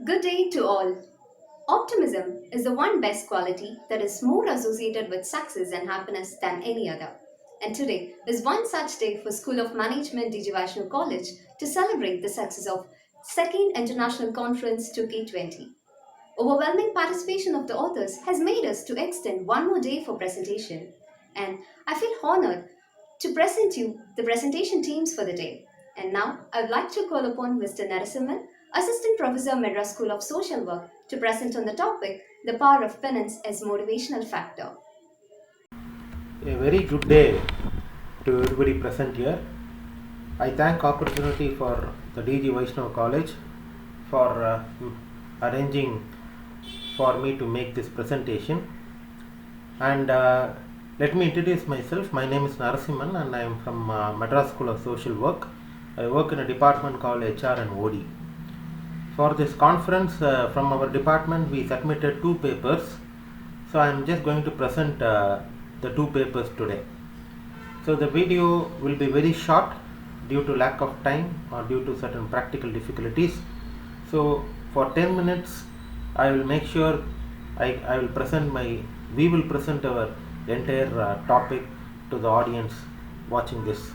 Good day to all. Optimism is the one best quality that is more associated with success and happiness than any other. And today is one such day for School of Management DG Vaishnav College to celebrate the success of Second International Conference 2K20. Overwhelming participation of the authors has made us to extend one more day for presentation. And I feel honored to present you the presentation teams for the day. And now I would like to call upon Mr. Narasimhan, Assistant Professor, Madras School of Social Work, to present on the topic The Power of Penance as Motivational Factor. A very good day to everybody present here. I thank opportunity for the DG Vaishnav College for arranging for me to make this presentation. And let me introduce myself. My name is Narasimhan and I am from Madras School of Social Work. I work in a department called HR and OD. For this conference from our department we submitted two papers. So I am just going to present the two papers today. So the video will be very short due to lack of time or due to certain practical difficulties. So for 10 minutes I will make sure I will present we will present our entire topic to the audience watching this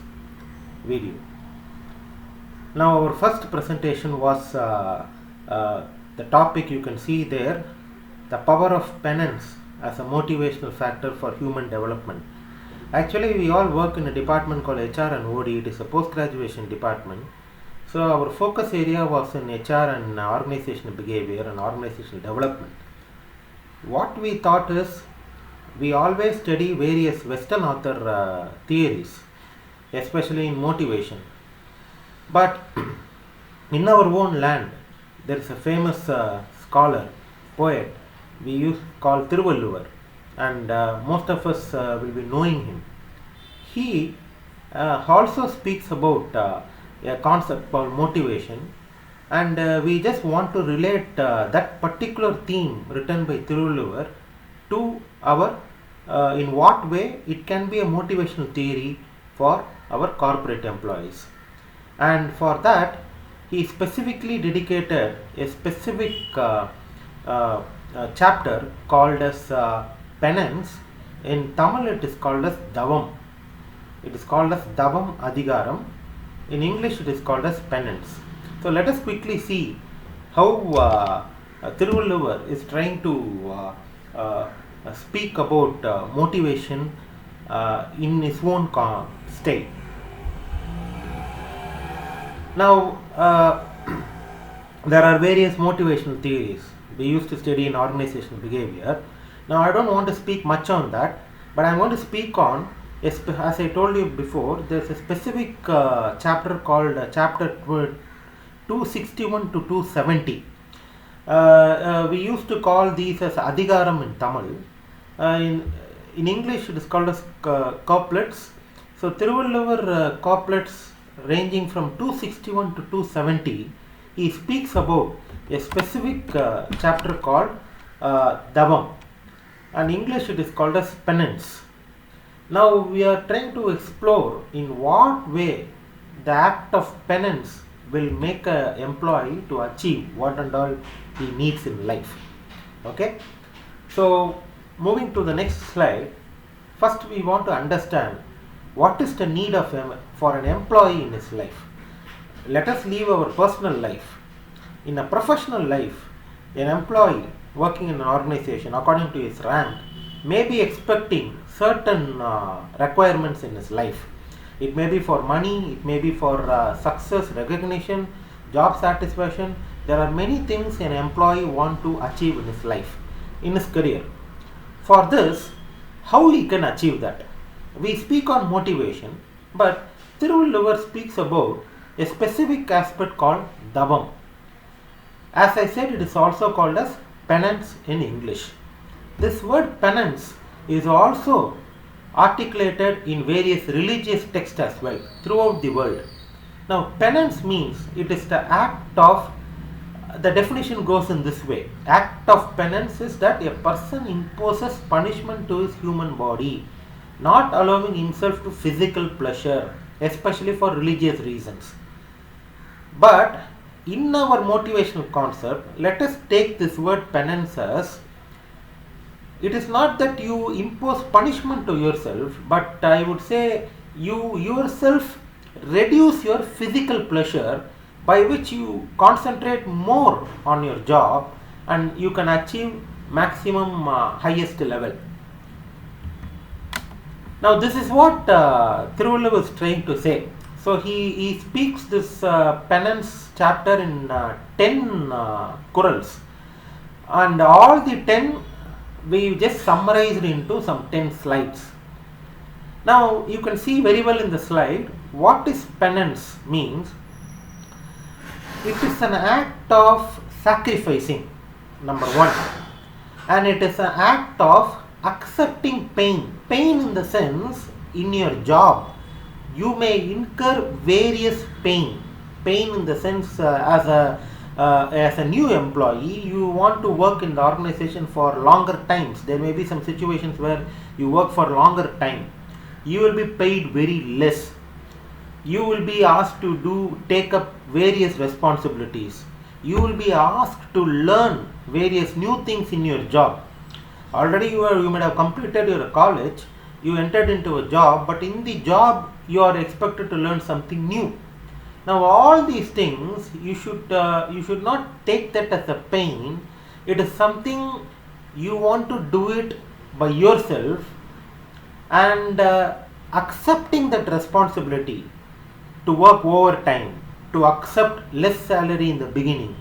video. Now our first presentation was the topic you can see there, the power of penance as a motivational factor for human development. Actually we all work in a department called HR and OD. It is a post-graduation department. So our focus area was in HR and organizational behavior and organizational development. What we thought is we always study various Western author theories, especially in motivation. But in our own land, there is a famous scholar, poet, we used call Thiruvalluvar, and most of us will be knowing him. He also speaks about a concept called motivation, and we just want to relate that particular theme written by Thiruvalluvar to our in what way it can be a motivational theory for our corporate employees. And for that he specifically dedicated a specific chapter called as penance. In Tamil it is called as Davam. It is called as Davam Adhigaram. In English it is called as penance. So let us quickly see how Thiruvalluvar is trying to speak about motivation in his own style. Now there are various motivational theories we used to study in organizational behavior. Now I don't want to speak much on that, but I am going to speak on, as I told you before, there is a specific chapter called chapter 261 to 270. We used to call these as Adhigaram in Tamil. In English it is called as couplets. So Thiruvalluvar couplets ranging from 261 to 270, he speaks about a specific chapter called Davam, and in English it is called as penance. Now we are trying to explore in what way the act of penance will make an employee to achieve what and all he needs in life. Okay, so moving to the next slide, first we want to understand what is the need of for an employee in his life. Let us leave our personal life. In a professional life, an employee working in an organization according to his rank may be expecting certain requirements in his life. It may be for money, it may be for success, recognition, job satisfaction. There are many things an employee want to achieve in his life, in his career. For this, how he can achieve that? We speak on motivation, but Thiruvalluvar speaks about a specific aspect called Davam. As I said, it is also called as penance in English. This word penance is also articulated in various religious texts as well throughout the world. Now penance means it is the act of, the definition goes in this way: act of penance is that a person imposes punishment to his human body, not allowing himself to physical pleasure, especially for religious reasons. But in our motivational concept, let us take this word penance as, it is not that you impose punishment to yourself, but I would say you yourself reduce your physical pleasure, by which you concentrate more on your job and you can achieve maximum highest level. Now this is what Thiruvalluvar was trying to say. So he speaks this penance chapter in 10 Kurals, and all the 10 we just summarized into some 10 slides. Now you can see very well in the slide what is penance means. It is an act of sacrificing, number one, and it is an act of accepting pain. Pain in the sense, in your job you may incur various pain in the sense, as a new employee, you want to work in the organization for longer times. There may be some situations where you work for longer time, you will be paid very less, you will be asked to take up various responsibilities, you will be asked to learn various new things in your job. Already you might have completed your college, you entered into a job, but in the job you are expected to learn something new. Now all these things you should not take that as a pain. It is something you want to do it by yourself, and accepting that responsibility to work overtime, to accept less salary in the beginning,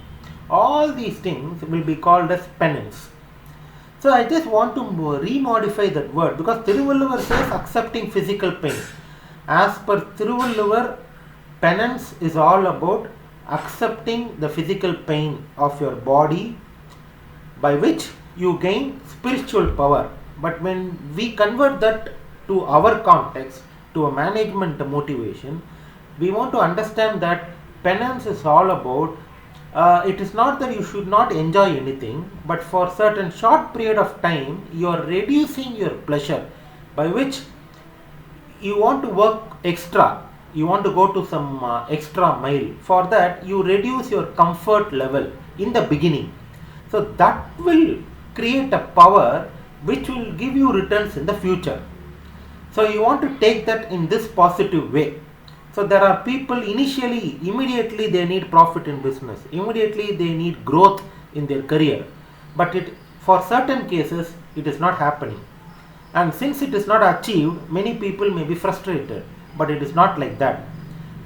all these things will be called as penance. So I just want to remodify that word, because Thiruvalluvar says accepting physical pain. As per Thiruvalluvar, penance is all about accepting the physical pain of your body, by which you gain spiritual power. But when we convert that to our context, to a management motivation, we want to understand that penance is all about, it is not that you should not enjoy anything, but for certain short period of time you are reducing your pleasure, by which you want to work extra, you want to go to some extra mile. For that you reduce your comfort level in the beginning. So that will create a power which will give you returns in the future. So you want to take that in this positive way. So there are people immediately they need profit in business, immediately they need growth in their career, but for certain cases it is not happening, and since it is not achieved, many people may be frustrated. But it is not like that.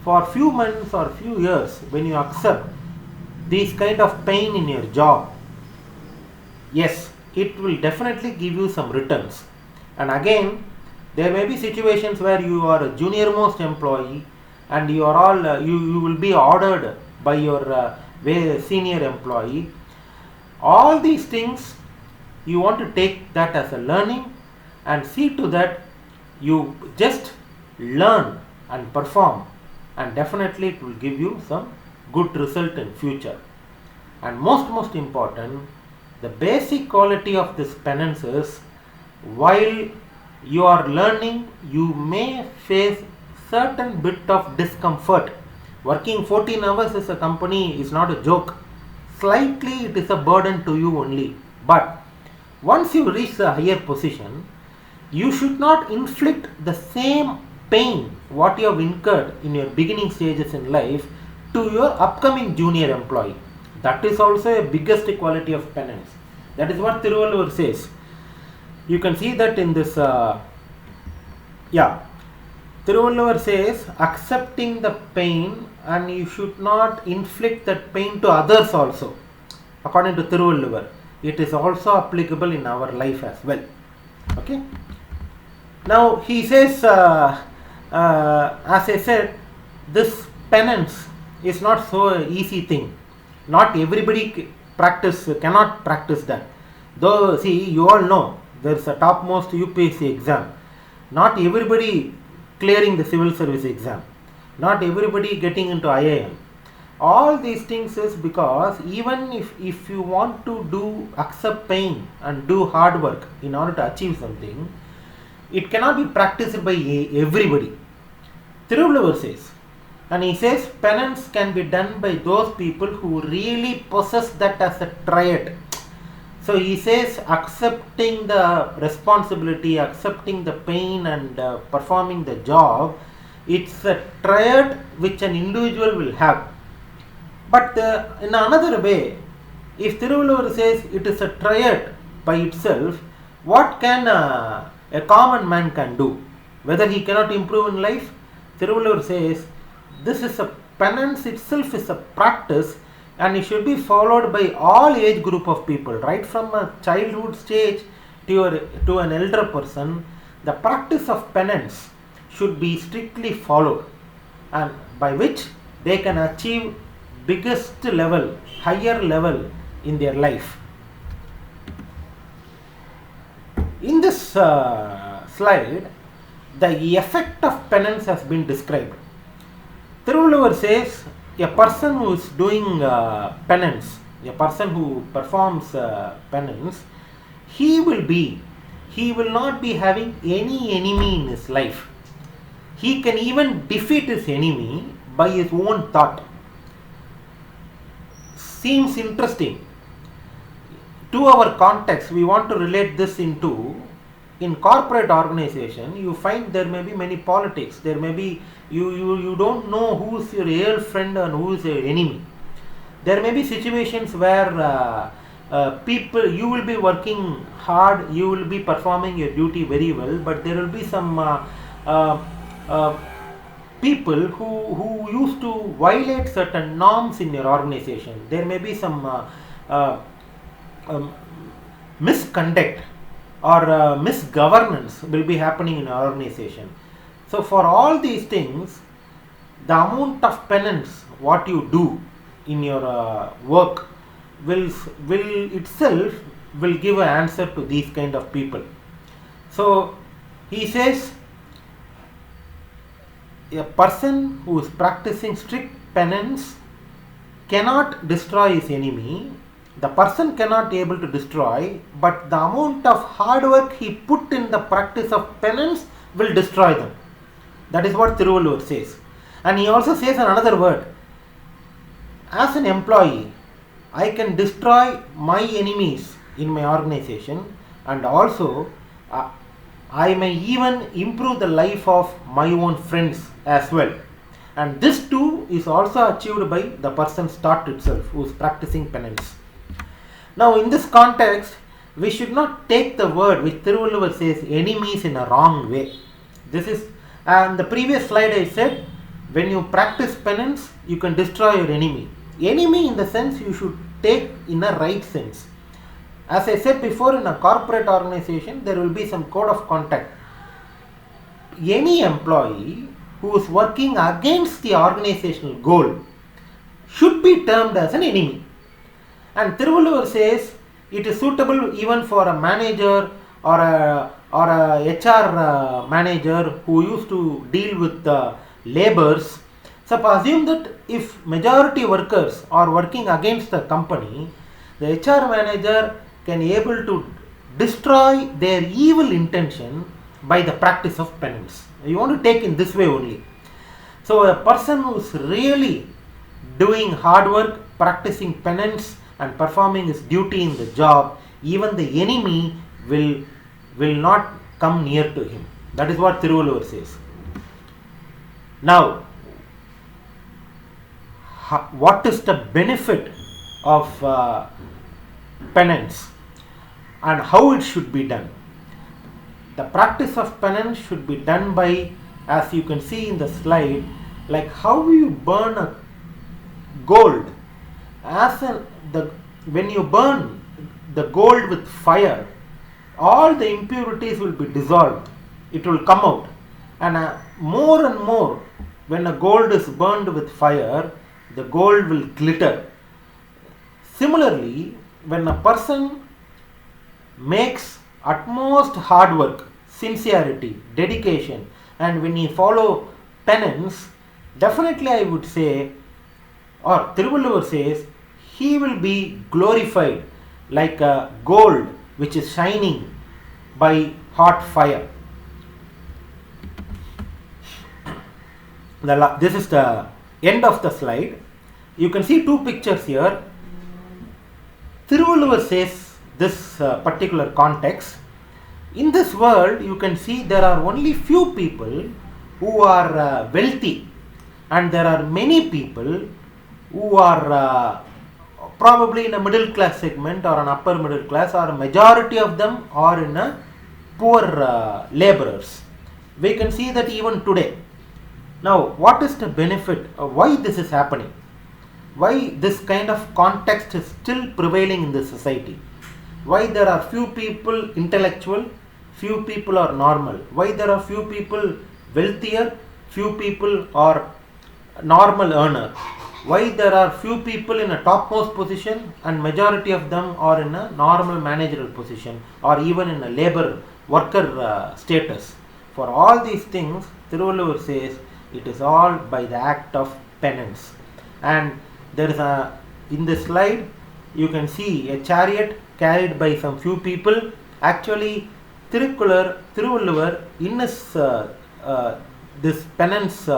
For few months or few years, when you accept these kind of pain in your job, yes, it will definitely give you some returns. And again, there may be situations where you are a junior most employee, and you are all you will be ordered by your senior employee. All these things you want to take that as a learning, and see to that you just learn and perform, and definitely it will give you some good result in future. And most important, the basic quality of this penance is, while you are learning, you may face certain bit of discomfort. Working 14 hours as a company is not a joke. Slightly it is a burden to you only. But once you reach the higher position, you should not inflict the same pain what you have incurred in your beginning stages in life to your upcoming junior employee. That is also a biggest quality of penance. That is what Thiruvalluvar says. You can see that in this Thiruvalluvar says accepting the pain, and you should not inflict that pain to others also. According to Thiruvalluvar, it is also applicable in our life as well. Okay. Now he says, as I said, this penance is not so easy thing. Not everybody cannot practice that. Though, see, you all know there is a topmost UPSC exam. Not everybody clearing the civil service exam, not everybody getting into IIM. All these things is because even if you want to accept pain and do hard work in order to achieve something, it cannot be practiced by everybody. Thiruvalluvar says, And he says penance can be done by those people who really possess that as a triad. So he says accepting the responsibility, accepting the pain, and performing the job, it's a triad which an individual will have. But in another way, if Thiruvalluvar says it is a triad by itself, what can a common man can do? Whether he cannot improve in life? Thiruvalluvar says this is a penance itself is a practice, and it should be followed by all age group of people, right from a childhood stage to an elder person. The practice of penance should be strictly followed, and by which they can achieve biggest level, higher level in their life. In this slide, the effect of penance has been described. Thiruvalluvar says a person who is doing penance, a person who performs penance, he will not be having any enemy in his life. He can even defeat his enemy by his own thought. Seems interesting. To our context, we want to relate this into, in corporate organization, you find there may be many politics. There may be, you don't know who is your real friend and who is your enemy. There may be situations where people, you will be working hard, you will be performing your duty very well, but there will be some people who used to violate certain norms in your organization. There may be some misconduct or misgovernance will be happening in our organization. So for all these things, the amount of penance what you do in your work will itself will give an answer to these kind of people. So he says a person who is practicing strict penance cannot destroy his enemy. The person cannot be able to destroy, but the amount of hard work he put in the practice of penance will destroy them. That is what Thiruvalluvar says. And he also says another word. As an employee, I can destroy my enemies in my organization, and also I may even improve the life of my own friends as well. And this too is also achieved by the person's thought itself who is practicing penance. Now in this context, we should not take the word which Thiruvalluvar says enemies in a wrong way. This is, and the previous slide I said, when you practice penance, you can destroy your enemy. Enemy in the sense you should take in a right sense. As I said before, in a corporate organization, there will be some code of conduct. Any employee who is working against the organizational goal should be termed as an enemy. And Thiruvalluvar says it is suitable even for a manager or a HR manager who used to deal with the laborers. So assume that if majority workers are working against the company, the HR manager can able to destroy their evil intention by the practice of penance. You want to take in this way only. So a person who is really doing hard work, practicing penance and performing his duty in the job, even the enemy will not come near to him. That is what Thiruvalluvar says. Now, what is the benefit of penance and how it should be done? The practice of penance should be done by, as you can see in the slide, like how you burn a gold. When you burn the gold with fire, all the impurities will be dissolved. It will come out. And more and more, when a gold is burned with fire, the gold will glitter. Similarly, when a person makes utmost hard work, sincerity, dedication, and when he follow penance, definitely I would say, or Thiruvalluvar says, he will be glorified like a gold which is shining by hot fire. This is the end of the slide, you can see two pictures here. Thiruvalluvar says this particular context. In this world, you can see there are only few people who are wealthy, and there are many people who are probably in a middle class segment or an upper middle class, or a majority of them are in a poor laborers. We can see that even today. Now, what is the benefit of why this is happening? Why this kind of context is still prevailing in the society? Why there are few people intellectual, few people are normal? Why there are few people wealthier, few people are normal earner? Why there are few people in a topmost position and majority of them are in a normal managerial position or even in a labor worker status? For all these things, Thiruvalluvar says it is all by the act of penance. And there is a, in this slide you can see a chariot carried by some few people. Actually, Thiruvalluvar in his this penance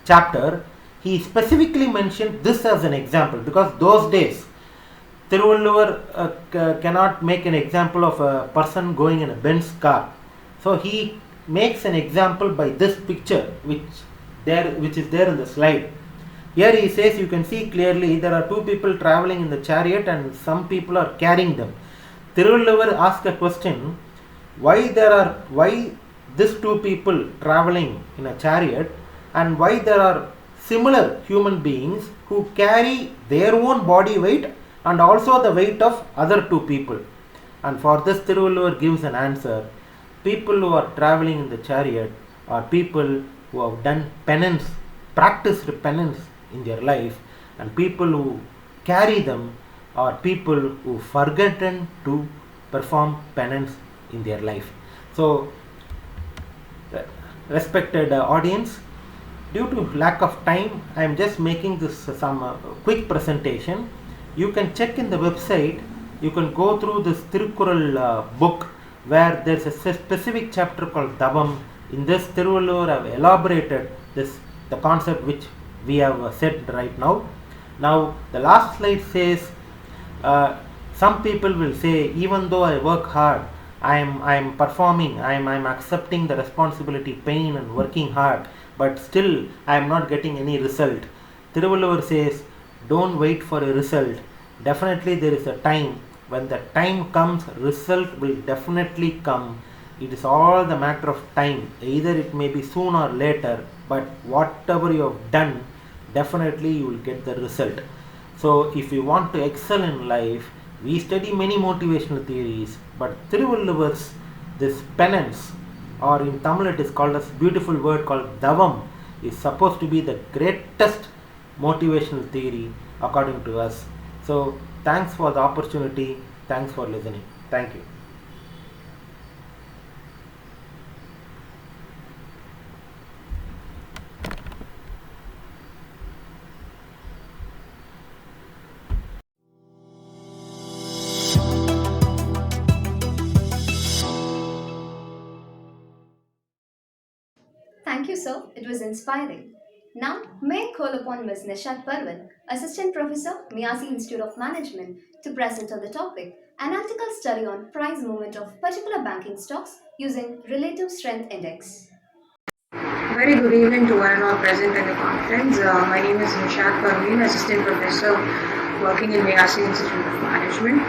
chapter, he specifically mentioned this as an example, because those days Thiruvalluvar cannot make an example of a person going in a Benz car. So he makes an example by this picture which is there in the slide. Here he says, you can see clearly there are two people traveling in the chariot and some people are carrying them. Thiruvalluvar asked a question, why these two people traveling in a chariot, and why there are similar human beings who carry their own body weight and also the weight of other two people. And for this Thiruvalluvar gives an answer. People who are traveling in the chariot are people who have done penance, practiced penance in their life, and people who carry them are people who forgotten to perform penance in their life. So, respected audience, due to lack of time, I am just making this some quick presentation. You can check in the website, you can go through this Tirukkural book, where there is a specific chapter called Davam. In this, Thiruvalluvar have elaborated the concept which we have said right now. Now, the last slide says, some people will say, even though I work hard, I am performing, I am accepting the responsibility, pain and working hard, but still I am not getting any result. Thiruvalluvar says, don't wait for a result. Definitely there is a time. When the time comes, result will definitely come. It is all the matter of time. Either it may be soon or later, but whatever you have done, definitely you will get the result. So if you want to excel in life, we study many motivational theories, but Thiruvalluvar's this penance, or in Tamil it is called as beautiful word called Davam, is supposed to be the greatest motivational theory according to us. So thanks for the opportunity. Thanks for listening. Thank you. Thank you, sir. It was inspiring. Now, may I call upon Ms. Nishat Parvan, Assistant Professor, Miyasi Institute of Management, to present on the topic Analytical Study on Price Movement of Particular Banking Stocks Using Relative Strength Index. Very good evening to one and all present in the conference. My name is Nishat Parveen, Assistant Professor working in Miyasi Institute of Management.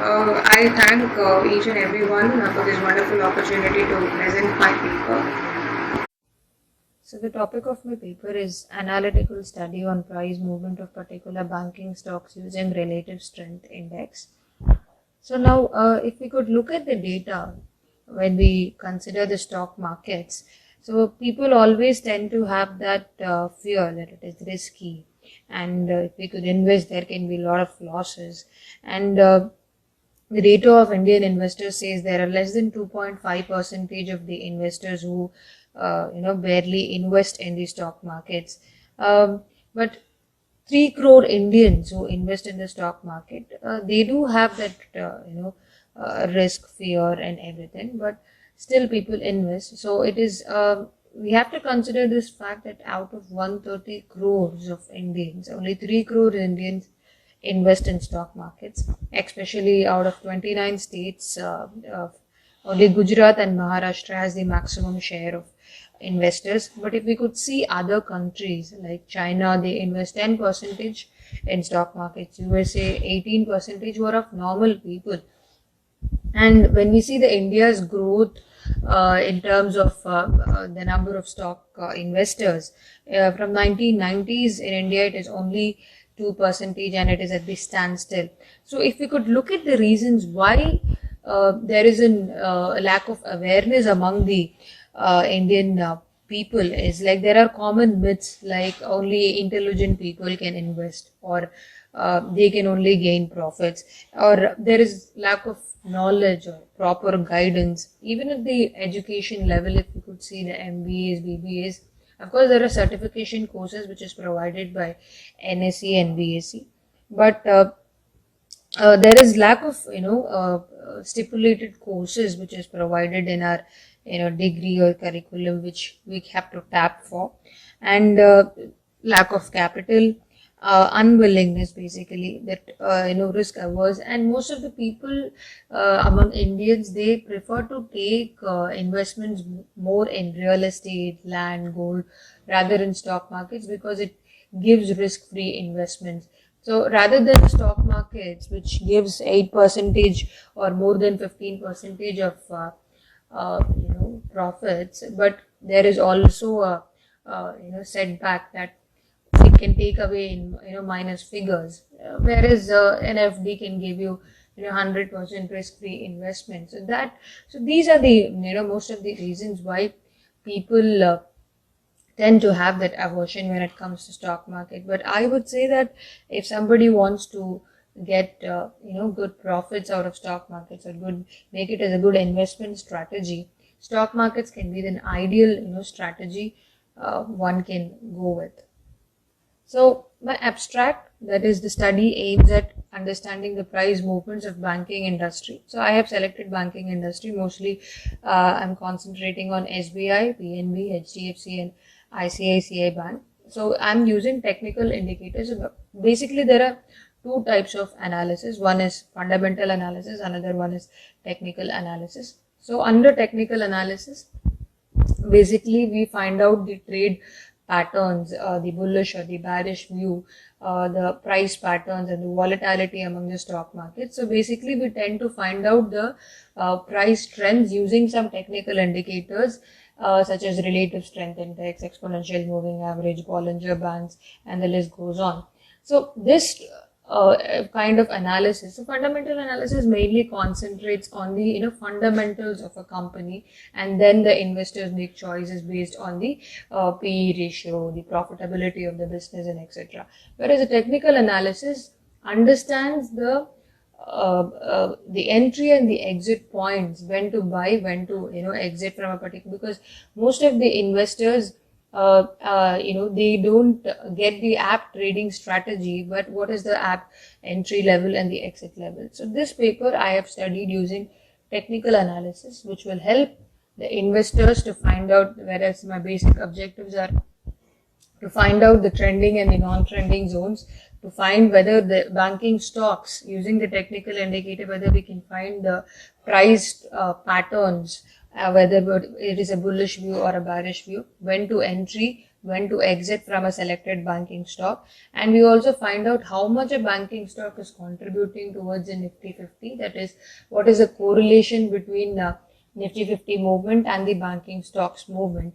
I thank each and everyone for this wonderful opportunity to present my paper. So the topic of my paper is analytical study on price movement of particular banking stocks using relative strength index. So now if we could look at the data when we consider the stock markets, so people always tend to have that fear that it is risky, and if we could invest there can be a lot of losses, and the data of Indian investors says there are less than 2.5% of the investors who barely invest in the stock markets. But 3 crore Indians who invest in the stock market, they do have that, risk, fear and everything, but still people invest. So it is we have to consider this fact that out of 130 crores of Indians, only 3 crore Indians invest in stock markets, especially out of 29 states. Only Gujarat and Maharashtra has the maximum share of investors. But if we could see other countries like China, they invest 10% in stock markets. USA 18% who are of normal people. And when we see the India's growth in terms of the number of stock investors, from 1990s in India it is only 2% and it is at the standstill. So if we could look at the reasons why there is a lack of awareness among the Indian people, is like there are common myths like only intelligent people can invest, or they can only gain profits, or there is lack of knowledge or proper guidance. Even at the education level, if you could see the MBAs, BBAs, of course there are certification courses which is provided by NSE and BSc, but there is lack of stipulated courses which is provided in our degree or curriculum which we have to tap for, and lack of capital, unwillingness basically, that risk averse, and most of the people among Indians, they prefer to take investments more in real estate, land, gold rather in stock markets, because it gives risk-free investments. So rather than stock markets, which gives 8% or more than 15% of profits, but there is also a setback that it can take away in minus figures, whereas an FD can give you 100% risk-free investment. So these are the most of the reasons why people tend to have that aversion when it comes to stock market. But I would say that if somebody wants to get good profits out of stock markets, or make it as a good investment strategy, stock markets can be an ideal strategy one can go with. So my abstract, that is the study, aims at understanding the price movements of banking industry. So I have selected banking industry. Mostly I'm concentrating on SBI, PNB, HDFC and ICICI Bank. So I'm using technical indicators. Basically there are two types of analysis. One is fundamental analysis, another one is technical analysis. So under technical analysis, basically we find out the trade patterns, the bullish or the bearish view, the price patterns and the volatility among the stock market. So basically we tend to find out the price trends using some technical indicators such as relative strength index, exponential moving average, Bollinger Bands, and the list goes on. So this kind of analysis, so fundamental analysis mainly concentrates on the fundamentals of a company, and then the investors make choices based on the PE ratio, the profitability of the business, and etc. Whereas a technical analysis understands the entry and the exit points, when to buy, when to exit from a particular, because most of the investors they don't get the app trading strategy, but what is the app entry level and the exit level. So this paper I have studied using technical analysis, which will help the investors to find out, whereas my basic objectives are to find out the trending and the non-trending zones, to find whether the banking stocks, using the technical indicator, whether we can find the price patterns, whether it is a bullish view or a bearish view, when to entry, when to exit from a selected banking stock, and we also find out how much a banking stock is contributing towards the Nifty 50, that is, what is the correlation between Nifty 50 movement and the banking stocks movement.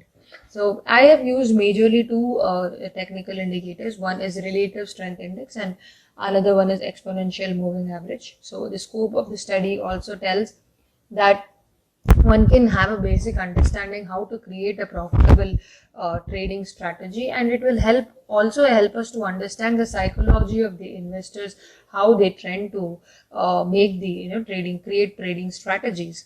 So I have used majorly two technical indicators. One is relative strength index and another one is exponential moving average. So the scope of the study also tells that one can have a basic understanding how to create a profitable trading strategy, and it will also help us to understand the psychology of the investors, how they trend to make the create trading strategies.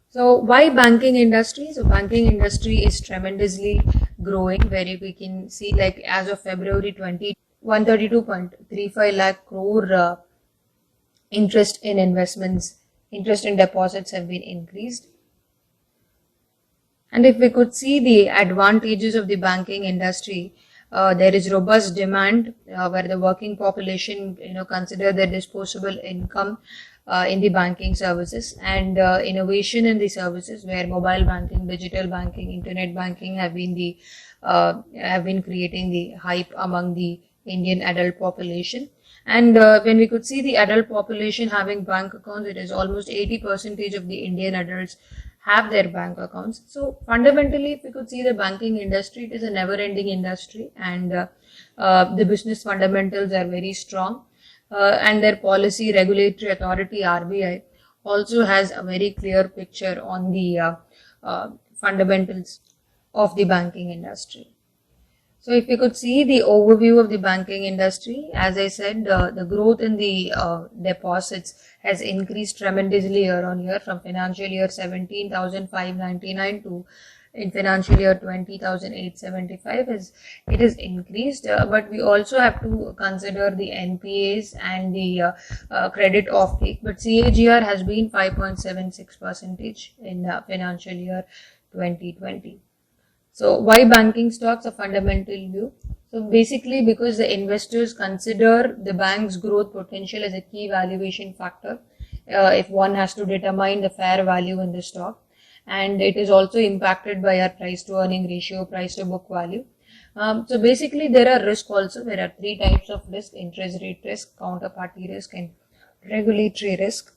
So why banking industry? So banking industry is tremendously growing, where we can see, like, as of February 20, 132.35 lakh crore interest in deposits have been increased. And if we could see the advantages of the banking industry, there is robust demand where the working population, consider their disposable income in the banking services, and innovation in the services where mobile banking, digital banking, internet banking have been creating the hype among the Indian adult population. And when we could see the adult population having bank accounts, it is almost 80% of the Indian adults have their bank accounts. So fundamentally, if we could see the banking industry, it is a never-ending industry, and the business fundamentals are very strong. And their policy regulatory authority RBI also has a very clear picture on the fundamentals of the banking industry. So if we could see the overview of the banking industry, as I said, the growth in the deposits has increased tremendously year on year from financial year 17,599 to in financial year 20,875 it is increased, but we also have to consider the NPAs and the credit offtake. But CAGR has been 5.76% in financial year 2020. So why banking stocks? A fundamental view. So basically because the investors consider the bank's growth potential as a key valuation factor if one has to determine the fair value in the stock. And it is also impacted by our price to earning ratio, price to book value. So basically there are risks also. There are three types of risk: interest rate risk, counterparty risk, and regulatory risk.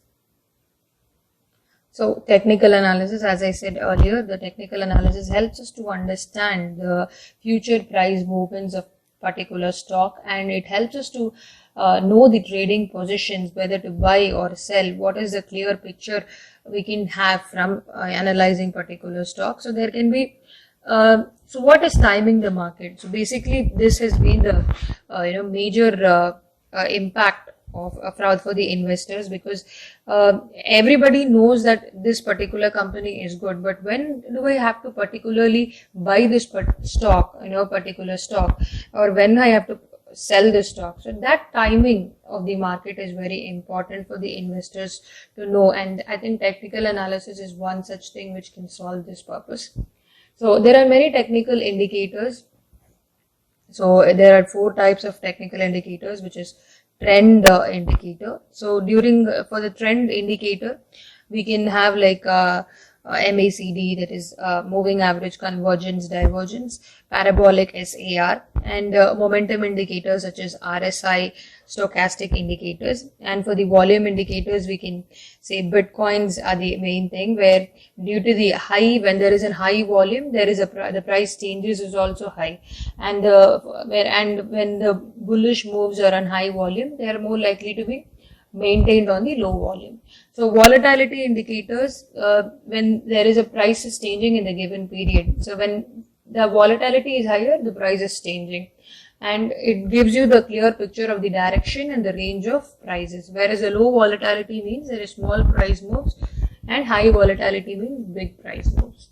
So technical analysis, as I said earlier, the technical analysis helps us to understand the future price movements of particular stock, and it helps us to know the trading positions, whether to buy or sell. What is the clear picture we can have from analyzing particular stock? So there can be so what is timing the market? So basically this has been the major impact for the investors, because everybody knows that this particular company is good, but when do I have to particularly buy this stock, particular stock, or when I have to sell the stock? So that timing of the market is very important for the investors to know, and I think technical analysis is one such thing which can solve this purpose. So there are many technical indicators. So there are four types of technical indicators, which is trend indicator. So for the trend indicator, we can have like MACD, that is moving average convergence divergence, parabolic SAR, and momentum indicators such as RSI, stochastic indicators. And for the volume indicators, we can say Bitcoins are the main thing, where due to the when there is a high volume, there is the price changes is also high, and when the bullish moves are on high volume, they are more likely to be maintained on the low volume. So volatility indicators, when there is a price is changing in the given period. So when the volatility is higher, the price is changing, and it gives you the clear picture of the direction and the range of prices. Whereas a low volatility means there is small price moves, and high volatility means big price moves.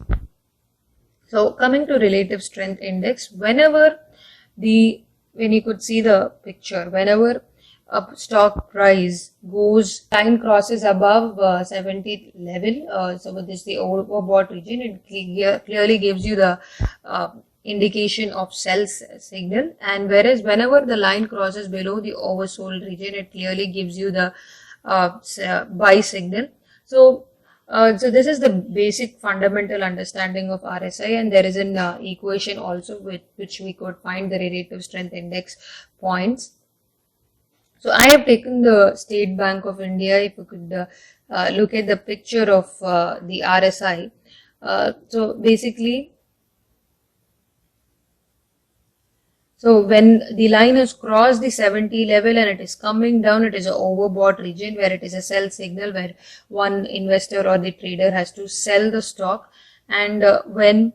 So coming to relative strength index, when you could see the picture, whenever a stock price line crosses above 70 level, so this is the overbought region, it clearly gives you the indication of sell signal, and whereas whenever the line crosses below the oversold region, it clearly gives you the buy signal. So this is the basic fundamental understanding of RSI, and there is an equation also with which we could find the relative strength index points. So I have taken the State Bank of India. If you could look at the picture of the RSI. So basically, when the line has crossed the 70 level and it is coming down, it is an overbought region where it is a sell signal, where one investor or the trader has to sell the stock. And when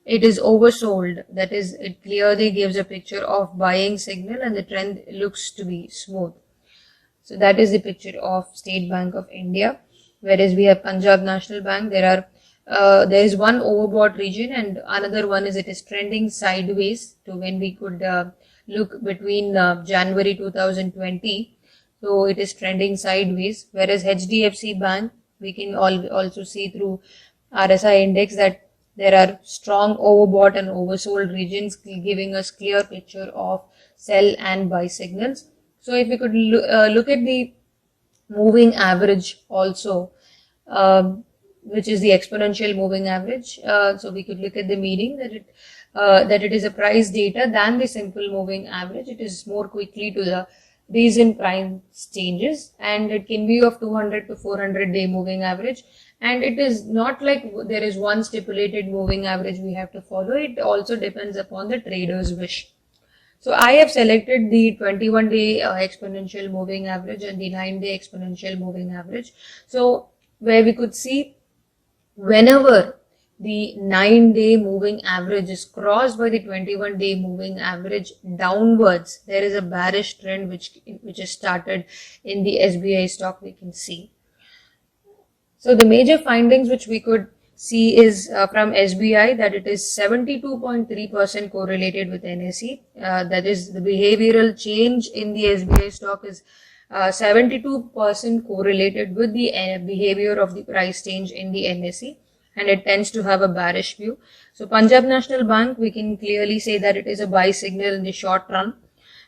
it is oversold, that is, it clearly gives a picture of buying signal and the trend looks to be smooth. So that is the picture of State Bank of India. Whereas we have Punjab National Bank, there is one overbought region and another one is it is trending sideways. So when we could look between January 2020, so it is trending sideways. Whereas HDFC Bank, we can also see through RSI index that there are strong overbought and oversold regions giving us clear picture of sell and buy signals. So if we could look at the moving average also, which is the exponential moving average. So we could look at the meaning that it is a price data than the simple moving average. It is more quickly to the recent price changes, and it can be of 200 to 400 day moving average. And it is not like there is one stipulated moving average we have to follow. It also depends upon the trader's wish. So I have selected the 21-day exponential moving average and the 9-day exponential moving average. So where we could see whenever the 9-day moving average is crossed by the 21-day moving average downwards, there is a bearish trend which is started in the SBI stock, we can see. So the major findings which we could see is from SBI that it is 72.3% correlated with NSE. That is, the behavioral change in the SBI stock is 72% correlated with the behavior of the price change in the NSE, and it tends to have a bearish view. So Punjab National Bank, we can clearly say that it is a buy signal in the short run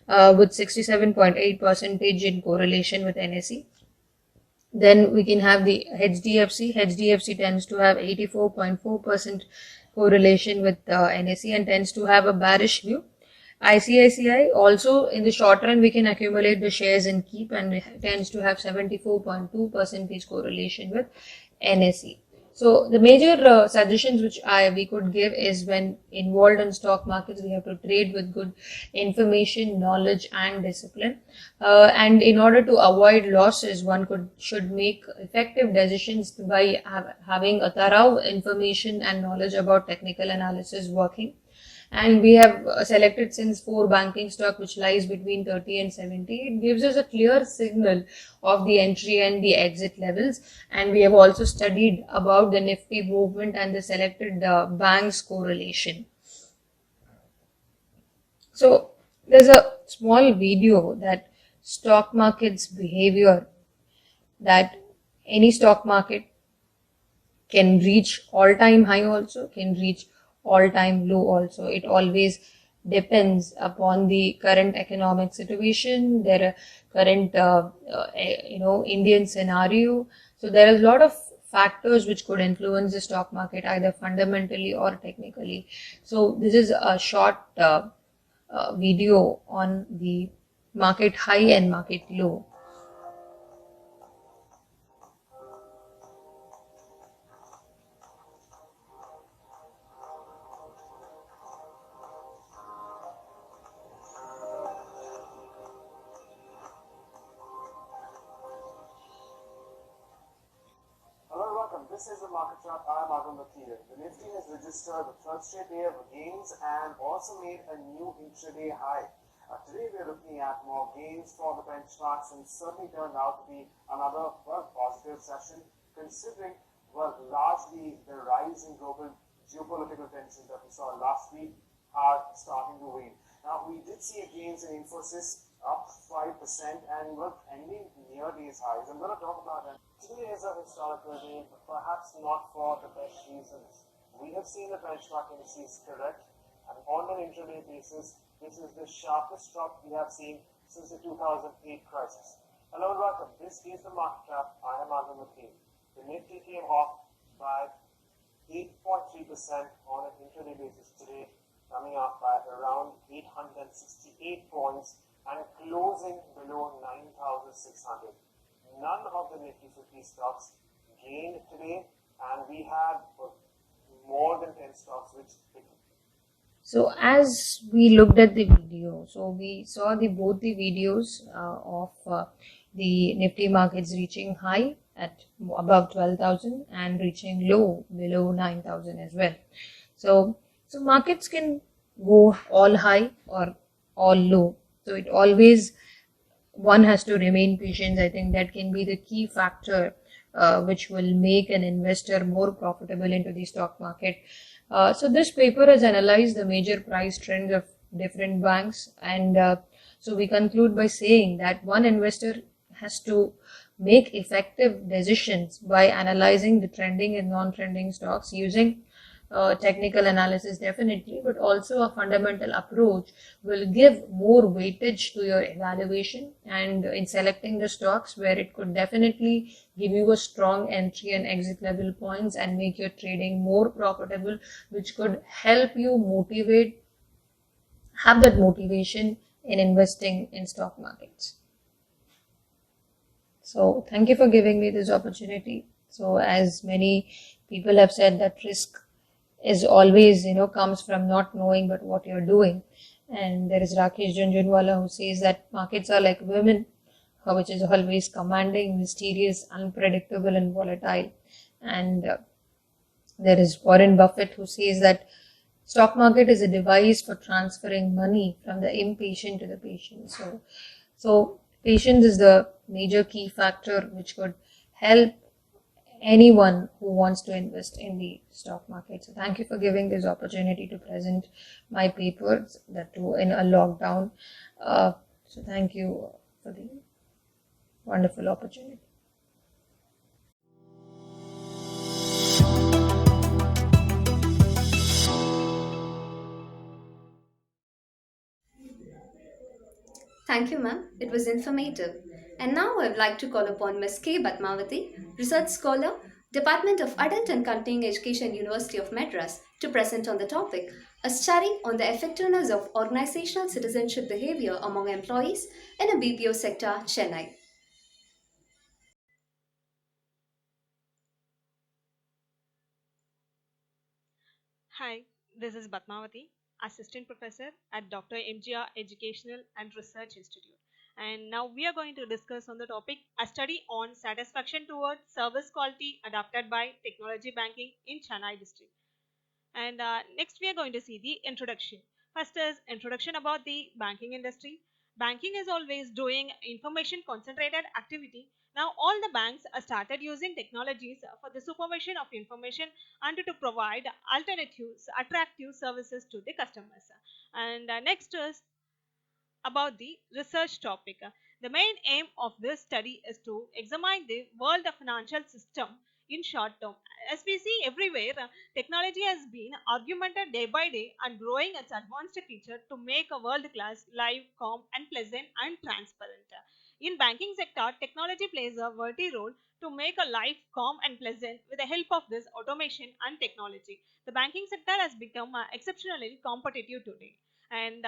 with 67.8% in correlation with NSE. Then we can have the HDFC. HDFC tends to have 84.4% correlation with NSE and tends to have a bearish view. ICICI also in the short run we can accumulate the shares and keep, and it tends to have 74.2% correlation with NSE. So the major suggestions which we could give is, when involved in stock markets, we have to trade with good information, knowledge and discipline. And in order to avoid losses, one should make effective decisions by having a thorough information and knowledge about technical analysis working. And we have selected since 4 banking stock which lies between 30 and 70. It gives us a clear signal of the entry and the exit levels. And we have also studied about the Nifty movement and the selected banks correlation. So there's a small video that stock market's behavior, that any stock market can reach all-time high also, can reach all-time low also. It always depends upon the current economic situation, their current Indian scenario. So there is a lot of factors which could influence the stock market either fundamentally or technically. So this is a short video on the market high and market low. This is the market chart. I am Agam Vakil. The Nifty has registered the third straight day of gains and also made a new intraday high. Today we are looking at more gains for the benchmarks, and certainly turned out to be another positive session, considering largely the rise in global geopolitical tensions that we saw last week are starting to wane. Now we did see gains in Infosys up 5% and ending near these highs. I'm going to talk about that. Today is a historical day, but perhaps not for the best reasons. We have seen the benchmark indices correct, and on an intraday basis, this is the sharpest drop we have seen since the 2008 crisis. Hello and welcome. This is the market cap. I am Agam Vakil. The Nifty came off by 8.3% on an intraday basis today, coming off by around 868 points and closing below 9,600. None of the Nifty 50 stocks gained today, and we had more than 10 stocks which hit. So as we looked at the video, so we saw both the videos of the Nifty markets reaching high at above 12,000 and reaching low below 9,000 as well. So markets can go all high or all low. So it always, one has to remain patient. I think that can be the key factor which will make an investor more profitable into the stock market. So this paper has analyzed the major price trends of different banks, and so we conclude by saying that one investor has to make effective decisions by analyzing the trending and non-trending stocks using technical analysis definitely, but also a fundamental approach will give more weightage to your evaluation and in selecting the stocks, where it could definitely give you a strong entry and exit level points and make your trading more profitable, which could help you have that motivation in investing in stock markets. So thank you for giving me this opportunity. So as many people have said, that risk is always, comes from not knowing but what you're doing. And there is Rakesh Jhunjhunwala who says that markets are like women, which is always commanding, mysterious, unpredictable, and volatile. And there is Warren Buffett who says that stock market is a device for transferring money from the impatient to the patient. So patience is the major key factor which could help anyone who wants to invest in the stock market. So thank you for giving this opportunity to present my papers, that too in a lockdown. So thank you for the wonderful opportunity. Thank you, ma'am. It was informative. And now I would like to call upon Ms. K. Batmavati, Research Scholar, Department of Adult and Continuing Education, University of Madras, to present on the topic a study on the effectiveness of organizational citizenship behavior among employees in a BPO sector, Chennai. Hi, this is Batmavati, Assistant Professor at Dr. MGR Educational and Research Institute. And now we are going to discuss on the topic a study on satisfaction towards service quality adapted by technology banking in Chennai district. And next, we are going to see the introduction. First is introduction about the banking industry. Banking is always doing information concentrated activity. Now, all the banks are started using technologies for the supervision of information and to provide alternatives, attractive services to the customers. And next is about the research topic. The main aim of this study is to examine the world of financial system in short term. As we see everywhere, technology has been augmented day by day and growing its advanced feature to make a world class, live, calm, and pleasant and transparent. In banking sector, technology plays a vital role to make a life calm and pleasant with the help of this automation and technology. The banking sector has become exceptionally competitive today. And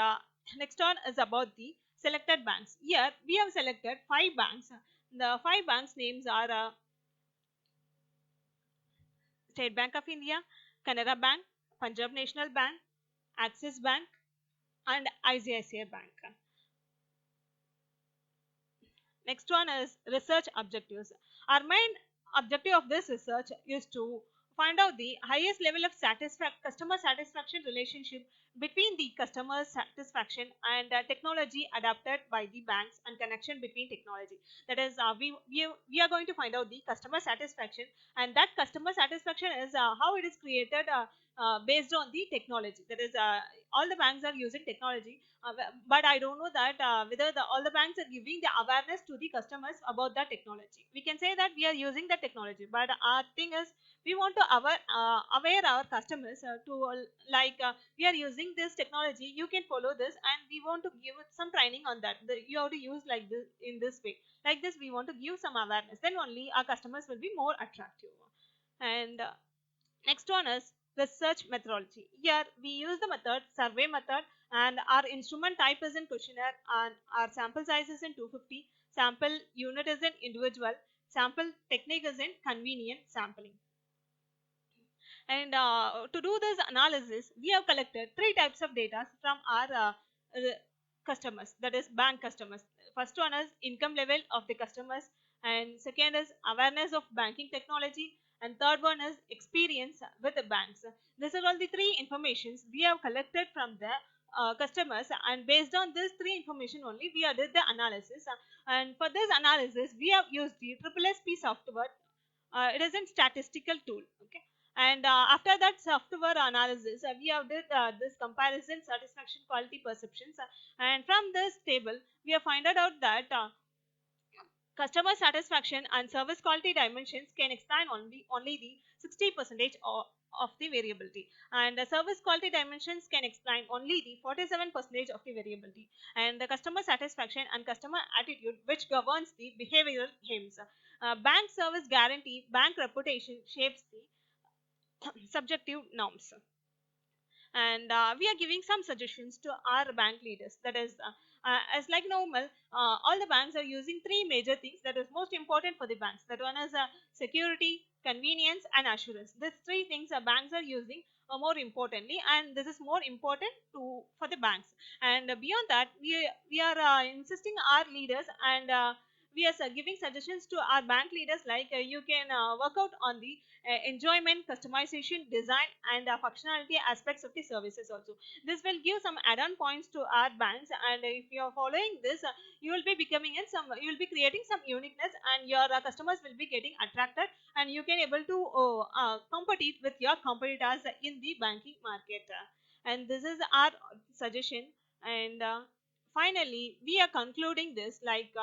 next one is about the selected banks. Here we have selected five banks. The five banks names are State Bank of India, Canara Bank, Punjab National Bank, Axis Bank, and ICICI Bank. Next one is research objectives. Our main objective of this research is to find out the highest level of customer satisfaction relationship between the customer satisfaction and technology adapted by the banks and connection between technology. That is, we are going to find out the customer satisfaction, and that customer satisfaction is how it is created based on the technology. That is, all the banks are using technology, but I don't know that whether all the banks are giving the awareness to the customers about the technology. We can say that we are using the technology, but our thing is we want to aware our customers to we are using this technology. You can follow this, and we want to give some training on that. You have to use like this in this way. Like this, we want to give some awareness. Then only our customers will be more attractive. And next one is research methodology. Here we use the method survey method, and our instrument type is in questionnaire, and our sample size is in 250. Sample unit is in individual. Sample technique is in convenient sampling. And to do this analysis, we have collected three types of data from our customers, that is bank customers. First one is income level of the customers, and second is awareness of banking technology, and third one is experience with the banks. These are all the three informations we have collected from the customers, and based on this three information only we have did the analysis. And for this analysis we have used the triple SP software. It is a statistical tool. Okay. And after that software analysis, we have did this comparison satisfaction quality perceptions, and from this table we have found out that customer satisfaction and service quality dimensions can explain only the 60% of the variability, and the service quality dimensions can explain only the 47% of the variability, and the customer satisfaction and customer attitude which governs the behavioral aims. Bank service guarantee bank reputation shapes the subjective norms, and we are giving some suggestions to our bank leaders. That is, as like normal, all the banks are using three major things that is most important for the banks. That one is security, convenience, and assurance. These three things banks are using more importantly, and this is more important to for the banks. And beyond that, we are insisting our leaders, and we are giving suggestions to our bank leaders, like you can work out on the enjoyment, customization, design, and functionality aspects of the services also. This will give some add-on points to our banks, and if you are following this, you will be becoming in some, you will be creating some uniqueness, and your customers will be getting attracted, and you can able to compete with your competitors in the banking market. And this is our suggestion. And finally, we are concluding this like.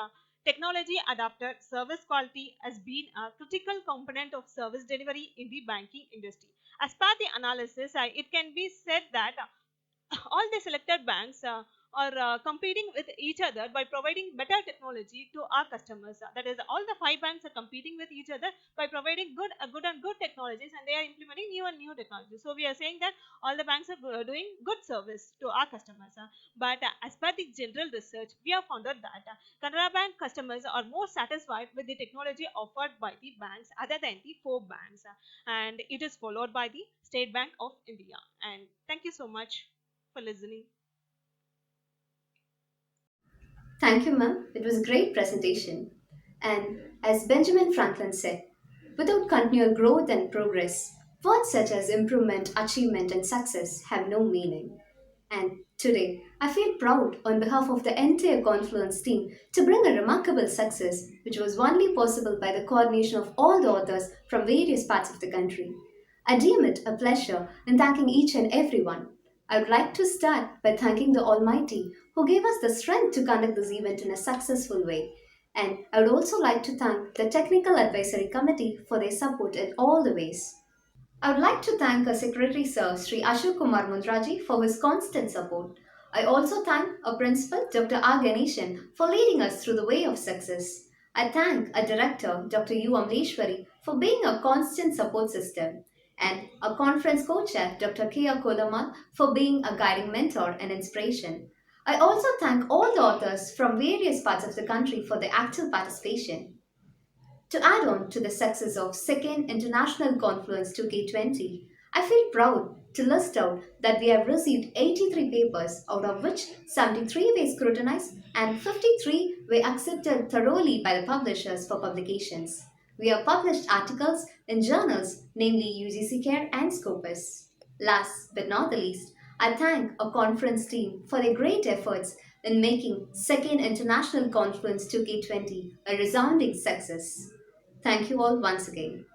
Technology adapted service quality has been a critical component of service delivery in the banking industry. As per the analysis, it can be said that all the selected banks are competing with each other by providing better technology to our customers. That is, all the five banks are competing with each other by providing good technologies, and they are implementing new and new technologies. So we are saying that all the banks are doing good service to our customers. But as per the general research, we have found out that Canara Bank customers are more satisfied with the technology offered by the banks other than the four banks, and it is followed by the State Bank of India. And thank you so much for listening. Thank you, ma'am. It was a great presentation. And as Benjamin Franklin said, without continual growth and progress, words such as improvement, achievement, and success have no meaning. And today, I feel proud on behalf of the entire Confluence team to bring a remarkable success, which was only possible by the coordination of all the authors from various parts of the country. I deem it a pleasure in thanking each and everyone. I would like to start by thanking the Almighty who gave us the strength to conduct this event in a successful way. And I would also like to thank the Technical Advisory Committee for their support in all the ways. I would like to thank our Secretary Sir Sri Ashok Kumar Mundraji for his constant support. I also thank our Principal Dr. R. Ganeshan for leading us through the way of success. I thank our Director Dr. U. Amleshwari for being a constant support system, and our conference co-chair Dr. K. R. Kolamal for being a guiding mentor and inspiration. I also thank all the authors from various parts of the country for their active participation. To add on to the success of Second International Confluence 2K20, I feel proud to list out that we have received 83 papers, out of which 73 were scrutinized and 53 were accepted thoroughly by the publishers for publications. We have published articles in journals, namely UGC Care and Scopus. Last but not the least, I thank our conference team for their great efforts in making Second International Conference 2K20 a resounding success. Thank you all once again.